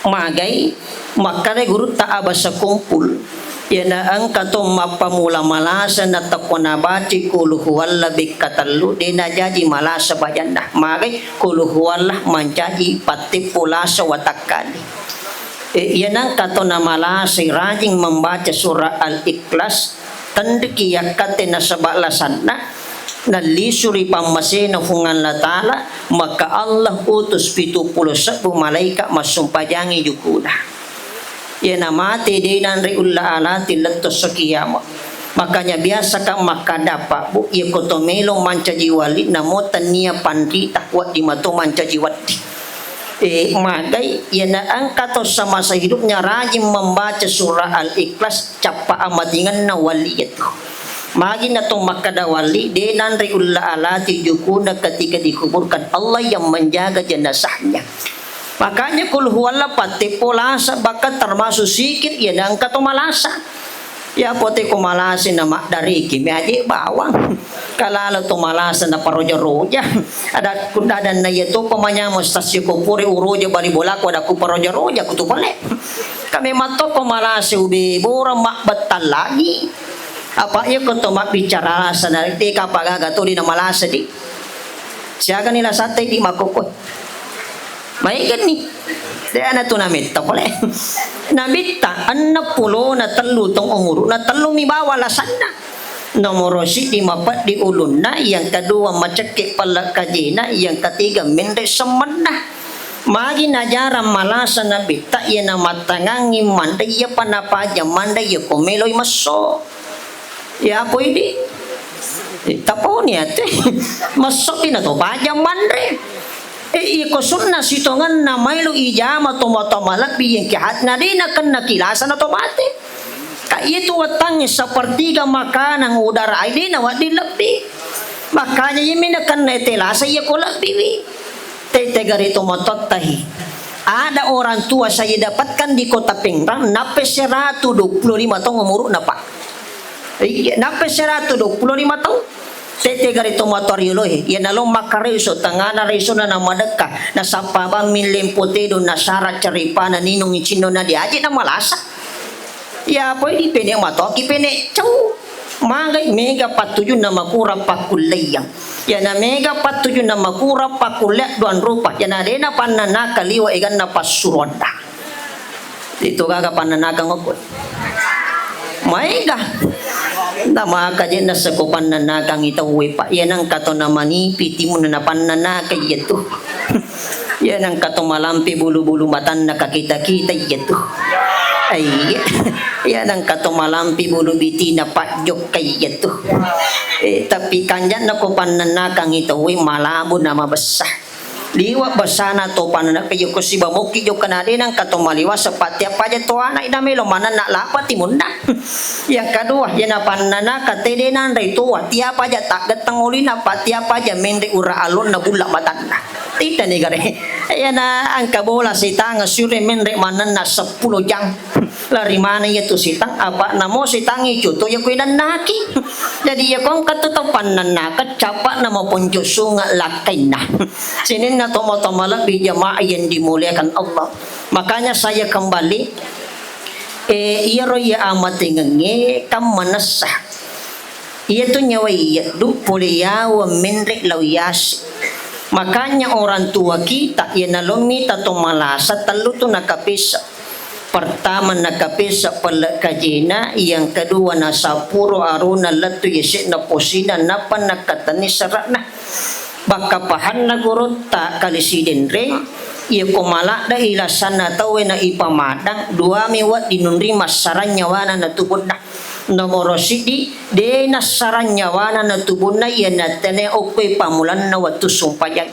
Magai makanya guru tak abasa kumpul Yana ang katong mapamula malasa na takunabati kuluhuwala bikatallu di na jadi malasa bayan na magay kuluhuwala manjadi pati pulasa watakali. Yan ang kato na malasa rajing membaca surah Al-Ikhlas tandikiyakate na sabalasan na nalisuri pamasena hungan latala maka Allah utus 70 malaika masumpajangi yukuna. Yan amati dinan riulla alati lentos sa kiyama. Makanya biasa kang makadapa bu iya kotomelong manca jiwali namotan niya pandita wat di mato manca jiwati. Magay yan ang katos sa masa hidupnya rajin membaca surah Al-Ikhlas capa amatingan na wali ito. Magi na itong makadawali dinan riulla alati yukuna ketika dikuburkan Allah yang menjaga jenazahnya. Makanya kulhuwala pati pulasa baka termasuk sikit ya dan katumalasa. Ya pote kumalasi na dari kimi aja bawang. Kalala tumalasa na paroja-roja. Ada kundadan na ito pamanya mo stasyo kumpuri uroja bali bola ko ada ku paroja-roja kutu pale. Kami mato kumalasi ubi burang makbatal lagi. Apa ya ko tumak bicara sa nariti kapag agatuli na malasa di. Siya kanila satay di makukot. Maigan ni. Daya na ito namita pala. Namita, 60 na talo tong umuro na talo mi bawalasan na. Nomoro si di mapat di ulun na. Yang kedua macakit pala kajina. Yang ketiga mende semen na. Magi najaran malasa na bita. Yan na matangangi manday ya panapaja. Manday ya kumeloy maso. Ya po hindi. Tapo niya ito. Maso pinatopaja mandre. Iko sunna sitongan na maylo ijama tomamalak biyen kihat na din akan nakilasan na tomate. Kaya ito watang sa partiga makanang udara ay din na wadi labi. Makanya yamin akan netelasa iya ko labi. Tetega rito matotahi. Ada orang tua saya dapatkan di kota Pingrang nape 125 tahun umur na pa. Nape 125 tahun. Tete garito motor yuloy, yan along makareso, tangana reso na namadagka, na sapabang minlimpotedo na sarat caripa na ninong ichino na di aji na malasa. Ya pwede pene matoki pene chow. Magay mega patuyo na makura pakulayang. Yan na mega patuyo na makura pakulay doan rupa. Yan na rin na pananakaliwa igan na pasuronda. Dito kaga pananakang ako. Maiga. Namaka din na sa kupan na nakang itawi pa. Yan ang kato na manipiti mo na napananakay ito. Yan ang kato malampi bulu-bulu matan nakakita-kita ito. Ay, yan ang kato malampi bulu-biti na padyok kay ito. Tapi kanyan na kupan na nakang itawi malabo na mabasa. Liwa basana to panana kayo ko si bamuki yo kanadin ang katumaliwa sa patya pa to ana ina melo manan na lapat timunda. Yang kedua yana panana katedenan rito atia pa ja tagat tanguli na patya pa ja mende ura alon na bula matan na. Tita ni gare. Ayan na ang kabola sitang sure mende manan na 10 jang. Lari mana itu sitang apa namo sitang itu to ya kuinan naki. Jadi ya kong katutupan na nakat capa na mapunjo sunga lakay na. Sinin na tomo-tomo di jamaah yang dimuliakan Allah. Makanya saya kembali iro ya amati nge kam manasa. Iya tu nyawa iya du pulia wa menrek lawyas. Makanya orang tua kita ya nalungi tato malasa telu tu nakapisa. Pertama nakapisa pala kajina, yang kedua nasapuro aruna latu yesi na posina napa nakatani sarak na. Baka pahan na gurot ta kalisidin rin. Iya kumala da ilasan na tawe na ipamadang. Dua miwat dinunri masaranyawana na tubod na. Nomoro sidi, de nasaranyawana na tubod na iya natane okoy pamulan na watu sumpayang.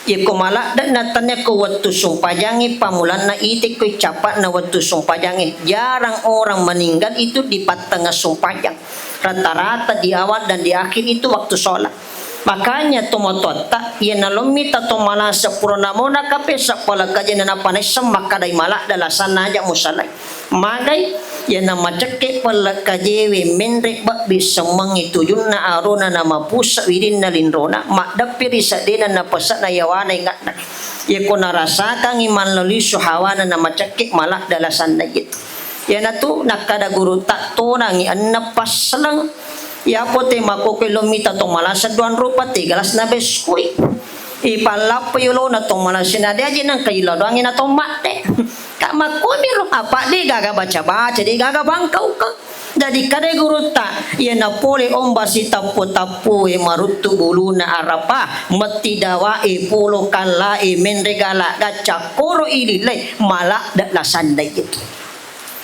Iya kumala da natane ko watu sumpayangi pamulan na itik ko'y capat na watu sumpayangi. Jarang orang meninggal itu di patengah sumpayang. Rata-rata di awal dan di akhir itu waktu sholat. Makanya tumotota yan nalumita tumala sa purona mo nakape sa palagkajan na napanay sa makaday malak dalasan na dyan mo salay. Magay yan na matsake palagkajewe menrek bak bisang mangituyun na aro na namapusa wirin na linrona makdapiri sa din na napasa na yawanay nga na. Yan ko narasakang iman laliso hawa na matsake malak dalasan na ito. Ya na tu nakada guru tak to nangi anna paslang. Ya pote mako kilomita tong malasa 2 rupa 3 na beskui. Ipalapo yulo na tong malasina de aja nang kailo doang na tong mate. Kak makumiro apa di gaga baca-baca di gaga bangkau ka. Jadi kade guru ta ya na pole omba si tapu-tapu marutu bulu na arapa mati dawa pulo kala menregala gaca koro ililay malak dak lasandai gitu.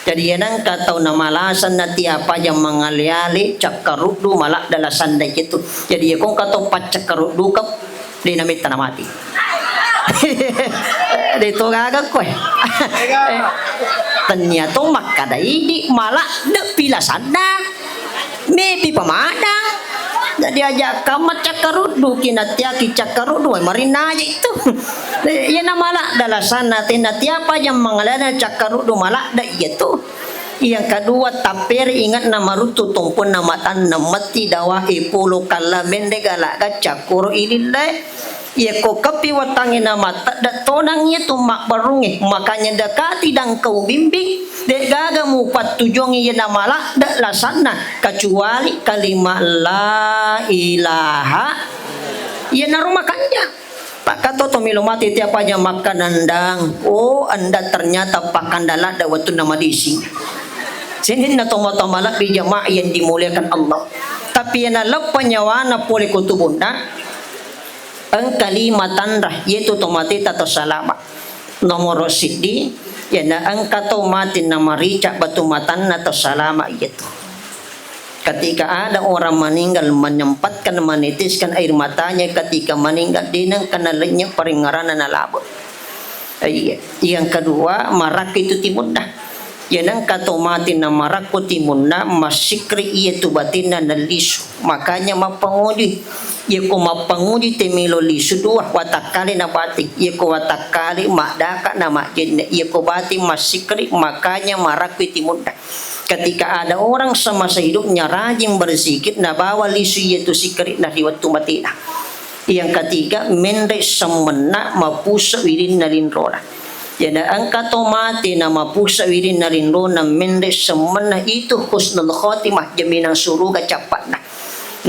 Jadi yanang katau na malasan na tiapa yang mangaliali cakarudu malak dak lasandai gitu. Jadi kung katau pacakarudu ka dinamit na mati. Dito gagag ko ternyata makadai di malah de pilasan dah maybe pamada jadi aja kamat cakarudu kinatiaki cakarudu marina aja itu ya malah dalasan natin tiapa yang mengalana cakarudu malah dah itu. Yang kedua taper ingat nama rutu tumpun nama tan namati dawa pulo kala mendegala cakuru ilillah. Ya ko kapi watangin nama tak tonangnya tu mak barungi makanya dekati dan kau bimbing dek gaga mu patujongi ya nama lah dak lasana kecuali kalimat la ilaha ya narumah kanja. Pak kato to milomati tiap aja makan andang. Oh anda ternyata pakandala da waktu nama disi. Sinin na tomatamala di jamaah yang dimuliakan Allah. Tapi yang lepas nyawa na poli kutubunda ang kalimatan rah yaitu tomati tato salama nomor sidi ya na ang katomatin na marica batumatan na to salama itu ketika ada orang meninggal menyempatkan menitiskan air matanya ketika meninggal dinang kanalanya peringaranan na labo. Yang kedua marak itu timunda yanang katomatin na marak ko timunda masikri itu batin na lisu makanya mapanguji ya ko mapanguji temilo lisu dua watakali na bati ya ko watakali makdaka na majin ya ko bati masikri makanya marak ko timunda ketika ada orang semasa hidupnya rajin berzikir na bawa lisu itu sikri na riwat tumatina. Yang ketiga mende semena mapusa wirin nalinrona. Jadi angka tomati nama pusa wirin nalinrona mende semena itu husnul khotimah jaminan suruga capat na.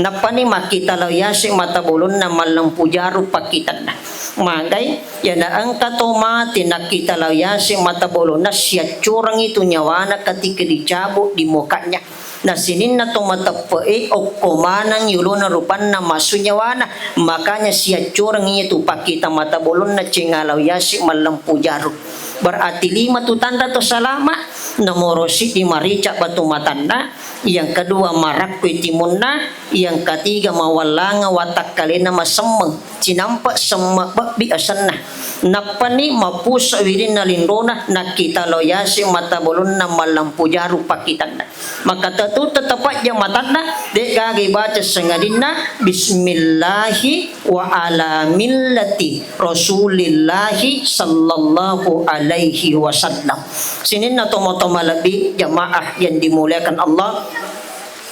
Napani makita layasi mata bolon na malang pujaru pakitan na. Magay yana angka tomati nakita layasi mata bolon na siya curang itu nyawana ketika dicabut di mukanya. Na sinin na tumatapae o kumanang yulo na rupan na masunyawana makanya siya curang itu pakita mata bolon na cingalaw yasi malampu jaro berarti 5 tu tanda tu salama nomor si di marica batu matanda yang kedua marak timunna yang ketiga mawalanga watak kalena masemeng cinampak semak babi asanna napani mapus wirin na lindona nakita loyasi mata bolon na malampu jaro pakitanda maka tu tetapat yang matanda dek gagi baca sengadina bismillahi wa ala millati rasulillahi sallallahu alaihi wasallam. Sini na tomo-tomo lebih jamaah yang dimuliakan Allah.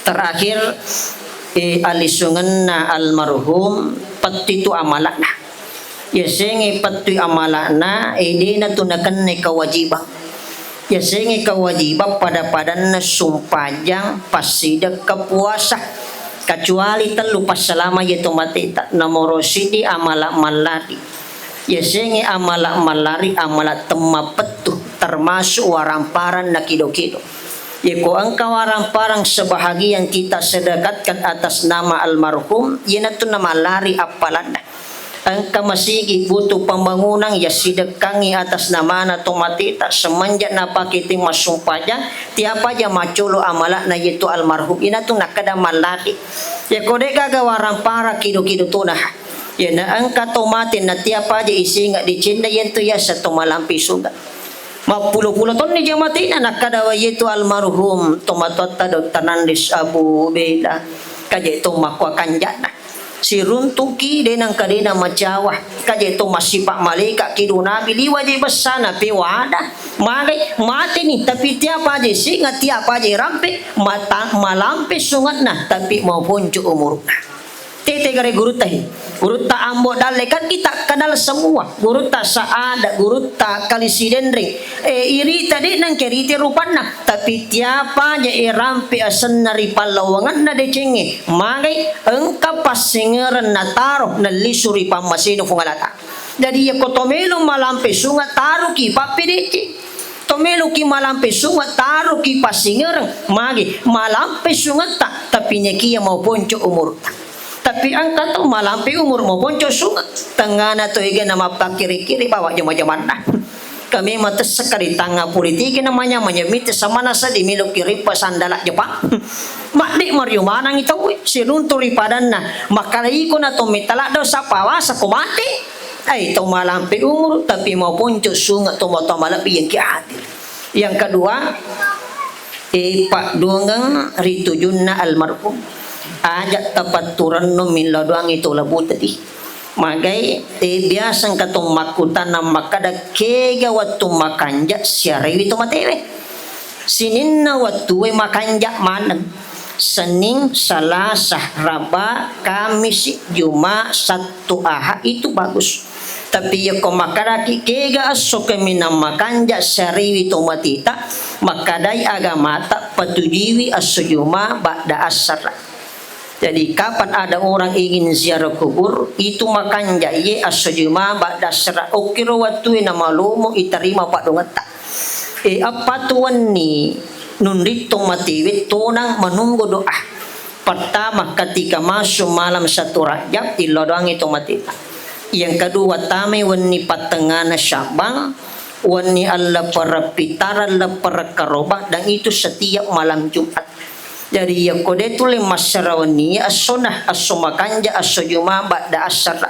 Terakhir alisungan na almarhum petitu amalakna. Ya sengi petitu amalakna ini na tunakan ne kewajiban. Ya sengi kewajiban pada padan sumpajang pasida kepuasa kecuali telu pas selama yaitu mati tak nomor sidi amalak malari ya sengi amalak malari amalak temma petuh termasuk waramparan na kido-kido ya ko ang kawaramparang sebahagian kita sedekatkan atas nama almarhum yaitu nama lari apalan ang kamasigi butuh pembangunan ya sidekangi atas nama na tomatita semenjak na pakiti masumpaja tiapa aja maculo amalak na yaitu almarhum ina tu nakada malaki ya kode gagawaran para kido-kido tunah ya na ang katomatin na tiapa aja isi nggak dicinta yentu ya satu malampi suga mapuluh-puluh ton ni jamati na nakada yaitu almarhum tomatota Dr. Nandis Abu Beda kaje itu makwa kanjana si runtuki denang kadena macawah kaje to masipak malaikat kidu nabi liwa je besana pewada magai mati ni tapi tiapa je singa tiapa je rampe mata malampe sungat nah tapi mau puncu umur tete gare guru tahi. Guru ta ambo dalle kan kita kenal semua. Guru ta saada, guru ta kalisiden ring. Iri tadi nang keriti rupana. Tapi tiapa je irampi asan nari palawangan na decenge. Magai engka pasingeran na taro na lisuri pamasino fungalata. Jadi ya kotomelo malampe sunga taro ki papideci. Tomelo ki malampe sunga taro ki pasingeran. Magi malampe sunga ta tapi nyeki mau ponco umur ta. Tapi angka tu malampi umur mau ponco sunga tengana tu iga nama pak kiri-kiri bawa jama-jaman dah. Kami mata sekali tangga politik namanya menyemit sama nasa di milu kiri pasandala Jepang. Makdik Mario manang itu si lunturi padanna makalai ko na to mitala daw sa pawas ako mati. Ay to malampi umur tapi mau ponco sunga to mo to malapi yang kiadir. Yang kedua Pak Dungang Ritujunna almarhum ajak tapat turan no mila doang itu labu tadi magai biasang katong makutan na makada kega waktu makanja siarai itu matewe sinin na waktu makanja manang Senin, Selasa, Raba, Kamis, Jumat, Sabtu, Ahad itu bagus. Tapi ya ko makaraki kega aso kami na makanja siarai itu matita makadai agamata patujiwi aso Jumat ba'da asar. Jadi kapan ada orang ingin ziarah kubur itu makan jaya asojuma ba'da sera okiro waktu na malumo itarima pak dongata. Apa tuan ni nundito matiwit tunang menunggu doa. Pertama ketika masuk malam satu Rajab ilo doang itu matita. Yang kedua tame wani patengana Syabang wani alla para pitara alla para karobah dan itu setiap malam Jumat. Jadi yang kode tu le masyarawani as-sunnah as-sumakanja as-sujuma ba'da asar.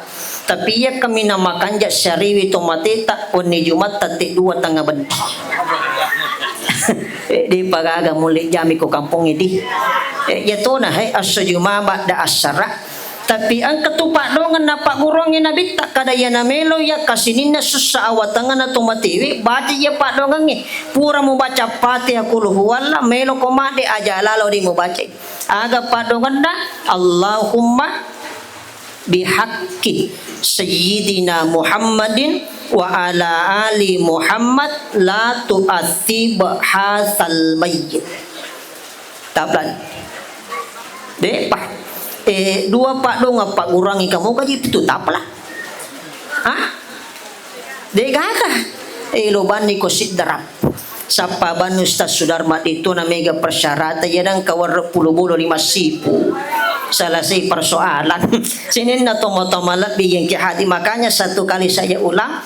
Tapi ya kami namakanja syariwi tomateta oni Jumat tatik dua tangga ben. Di pagaga muli jami ko kampung ini. Ya tu nah as-sujuma ba'da asar. Tapi ang katupak dongan na pagurongin na bitak kada ya na melo ya kasinin na susah awatangan na tumatiwi baca ya pak dongan ni pura mo baca pati aku luhuwala melo komade aja lalo di mo baca aga pak dongan na Allahumma bihaqqi sayyidina Muhammadin wa ala ali Muhammad la tu'athib hasal mayyit tablan deh pak dua pak dong apa kurangi kamu kaji itu tapalah degaka lo bani ko siddarap sapa banu Ustaz Sudarmat itu na mega persyaratan yadang kawar 10 sipu selesai persoalan sinin na tomo-tomo lebih yang kihati makanya satu kali saya ulang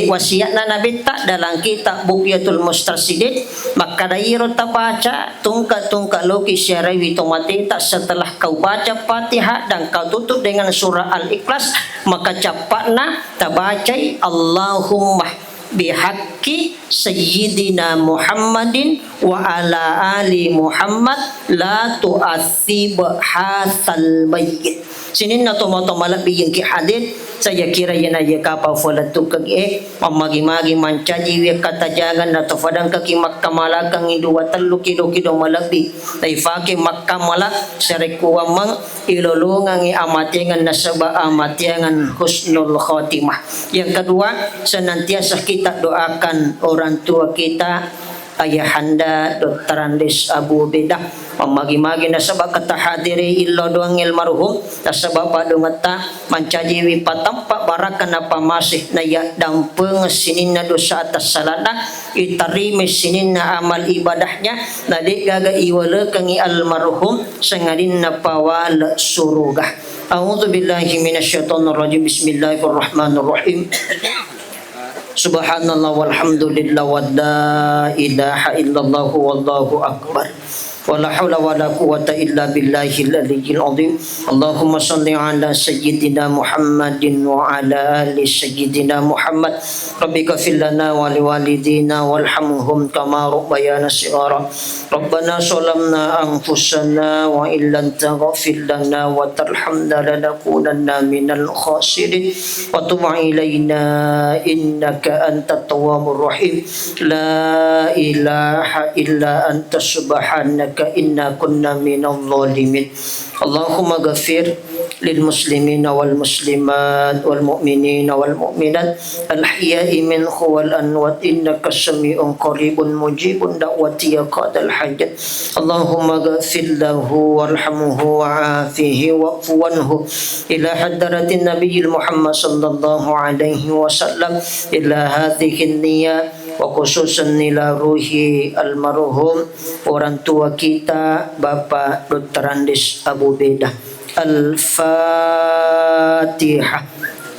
wasiat na Nabi tak dalam kitab Bughyatul Mustarsidin maka dairo ta baca tungka loki syarawi tomatita setelah kau baca Fatihah dan kau tutup dengan surah Al-Ikhlas maka cepatna tabacai Allahumma bihaqqi sayyidina Muhammadin wa ala ali Muhammad la tu'athib hasal mayyit. Sinin na tomo-tomo lebih yang ki hadith saya kira yana ya kapal falatu kage mamagi-magi mancaji we kata jangan atau fadang kaki Makkah kang dua telu kido malabi tai fake Makkah malak sareku wamang ilolungang amatengan nasaba amatengan husnul khotimah. Yang kedua senantiasa kita doakan orang tua kita ayahanda Dr. Andes Abu Bedah mamagi-magi nasabak kata hadiri ilo doang ilmarhum nasabak padungata mancajiwi patampak barakan apa masih na ya dampeng sinin na dosa atas salada itarime sinin na amal ibadahnya nadik gaga iwala kangi almarhum sengadin na pawal surugah. A'udzu billahi minasyaitonir rajim. Bismillahirrahmanirrahim. Subhanallah walhamdulillah wa la ilaha illallah wallahu akbar wala haula wala quwata illa billahil aliyyil azim. Allahumma shalli ala sayyidina Muhammadin wa ala ali sayyidina Muhammad. Rabbika fil lana wa liwalidina warhamhum kama rabbayana shighara. Rabbana zalamna anfusana wa illam taghfir lana wa tarhamna lanakunanna minal khasirin wa tub alaina innaka antat tawwabur rahim. La ilaha illa anta subhanaka inna kunna minal zalimin. Allahumma ghafir للمسلمين والمسلمات والمؤمنين والمؤمنات الأحياء منه والأموات إنك سميع قريب مجيب دعوة يا قاضي الحاجات اللهم اغفر له وارحمه وعافه واعف عنه إلى حضرة النبي محمد صلى الله عليه وسلم إلى هذه النية وخصوصا ila ruhi almarhum orang tua kita Bapak Dr. Andis Abu Bedah. Al-Fatihah.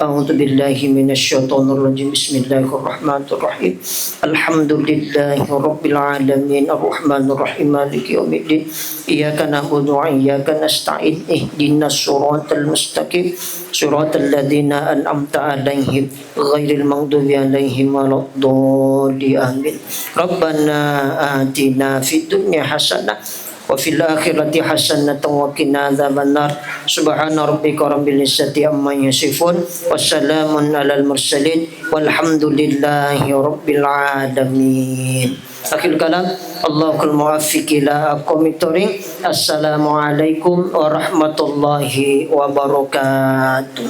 A'udzu billahi minasyaitonir rajim. Bismillahirrahmanirrahim. Alhamdulillahirabbil alamin arrahmanir rahim maliki yaumiddin. Iyyaka na'budu wa iyyaka nasta'in. Ihdinas siratal mustaqim. Siratal ladzina an'amta 'alaihim ghairil maghdubi 'alaihim waladdallin. Amin. Rabbana atina fid dunya hasanah wa fil akhirati hasanatan wa qina adzabannar. Subhana rabbika rabbil izzati amma yasifun wassalamun alal mursalin walhamdulillahi rabbil alamin. Akhir kalam, Allahul muwaffiq ila aqwamit thoriq. Assalamualaikum warahmatullahi wabarakatuh.